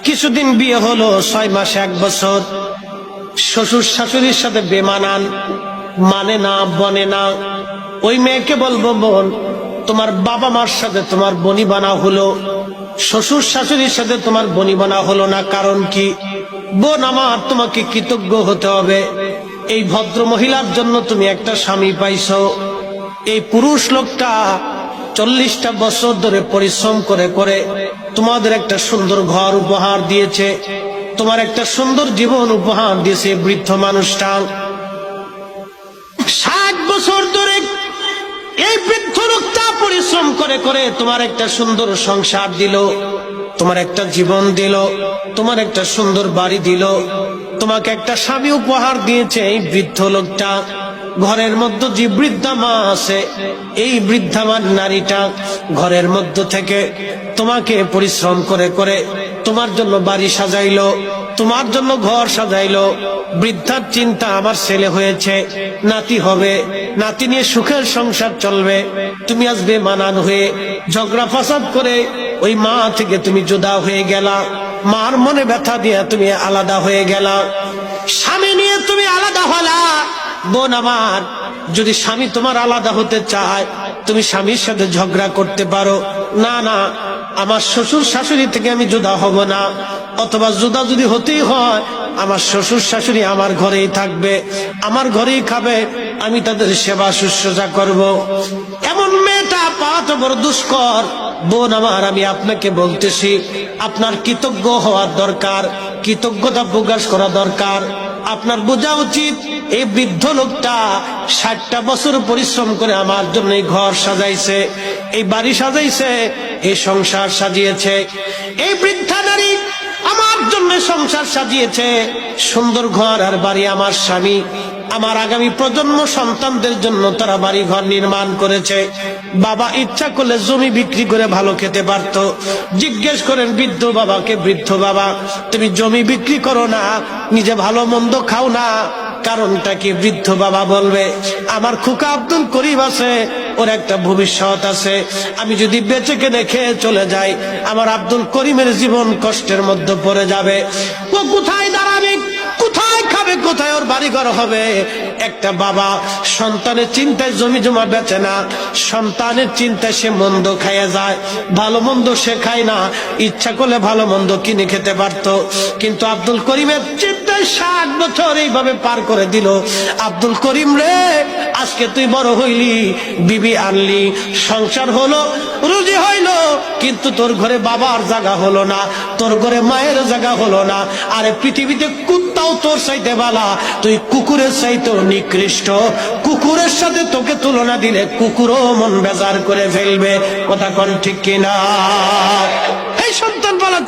কিছুদিন বিয়ে হলো, 6 মাস 1 বছর। শ্বশুর শাশুড়ির সাথে বেমানান, মানে না, বনে না। ওই মেয়েকে বলবো, বোন তোমার বাবা মার সাথে তোমার বনিবনা হলো, শ্বশুর শাশুড়ির সাথে তোমার বনিবনা হলো না, কারণ কি? বোন আমার, তোমাকে কৃতজ্ঞ হতে হবে। এই ভদ্র মহিলার জন্য তুমি একটা স্বামী পাইছো। এই পুরুষ লোকটা 40টা বছর ধরে পরিশ্রম করে করে তোমাদের একটা সুন্দর ঘর উপহার দিয়েছে, তোমার একটা সুন্দর জীবন উপহার দিয়েছে। বৃদ্ধ মানুষটা 60 বছর ধরে এই বৃদ্ধ লোকটা পরিশ্রম করে করে তোমার একটা সুন্দর সংসার দিল, তোমার একটা জীবন দিল, তোমার একটা সুন্দর বাড়ি দিল, তোমাকে একটা স্বামী উপহার দিয়েছে। এই বৃদ্ধ লোকটা ঘরের মধ্যে যে বৃদ্ধা মা আছে, এই বৃদ্ধা মা নারীটা ঘরের মধ্য থেকে তোমাকে পরিশ্রম করে করে তোমার জন্য বাড়ি সাজাইলো, তোমার জন্য ঘর সাজাইলো। বৃদ্ধার চিন্তা, আমার ছেলে হয়েছে, নাতি হবে, নাতি নিয়ে সুখের সংসার চলবে। তুমি আসবে মানান হয়ে ঝগড়া ফাসাদ করে ওই মা থেকে তুমি জুদা হয়ে গেলা, মার মনে ব্যথা দিয়ে তুমি আলাদা হয়ে গেলা, স্বামী নিয়ে তুমি আলাদা হলা। বোন আমার, যদি স্বামী তোমার আলাদা হতে চায়, তুমি স্বামীর সাথে ঝগড়া করতে পারো, না না আমার শ্বশুর শাশুড়ি থেকে আমি জুদা হব না, অথবা জুদা যদি হতেই হয় আমার শ্বশুর শাশুড়ি আমার ঘরেই থাকবে, আমার ঘরেই খাবে, আমি তাদের সেবা শুশ্রূষা করব। এমন মেয়েটা পাওয়া তো বড় দুষ্কর। বোন আমার, আমি আপনাকে বলতেছি, আপনার কৃতজ্ঞ হওয়ার দরকার, কৃতজ্ঞতা প্রকাশ করা দরকার। আপনার বোঝা উচিত, এই বৃদ্ধ লোকটা 60টা বছর পরিশ্রম করে আমার জন্য এই ঘর সাজাইছে, এই বাড়ি সাজাইছে, এই সংসার সাজিয়েছে। এই বৃদ্ধা নারী আমার জন্য সংসার সাজিয়েছে, সুন্দর ঘর আর বাড়ি। আমার স্বামী আমার আগামী প্রজন্ম সন্তানদের জন্য তারা বাড়ি ঘর নির্মাণ করেছে। বাবা ইচ্ছা করলে জমি বিক্রি করে ভালো খেতে পারত। জিজ্ঞেস করেন বৃদ্ধ বাবাকে, বৃদ্ধ বাবা তুমি জমি বিক্রি করো না, নিজে ভালো মন্দ খাও না, কারণটা কি? বৃদ্ধ বাবা বলবে, আমার খোকা আব্দুল করিম আছে, ওর একটা ভবিষ্যৎ আছে, আমি যদি বেঁচে কেনে খেয়ে চলে যাই, আমার আব্দুল করিমের জীবন কষ্টের মধ্যে পড়ে যাবে। ও কোথায় দাঁড়াবে, কোথায় খাবে, কোথায় ওর বাড়িঘর হবে? একটা বাবা সন্তানের চিন্তায় জমি জমা বেচে না, সন্তানের চিন্তায় সে মন্দ খাইয়ে যায়, ভালো মন্দ সে খায় না। ইচ্ছা করলে ভালো মন্দ কিনে খেতে পারত, কিন্তু আব্দুল করিমের চিন্তায় 60 বছর এইভাবে পার করে দিল। আব্দুল করিম রে, আজকে তুই বড় হইলি, বিবি আনলি, সংসার হলো, রুজি হইলো, কিন্তু তোর ঘরে বাবার জায়গা হলো না, তোর ঘরে মায়ের জায়গা হলো না। আরে পৃথিবীতে কুত্তাও তোর চাইতে বালা, তুই কুকুরের চাইতেও নিকৃষ্ট। কুকুরের সাথে তোকে তুলনা দিলে কুকুরও মন বেজার করে ফেলবে। কথা কোন ঠিক কিনা? এই সন্তান বলা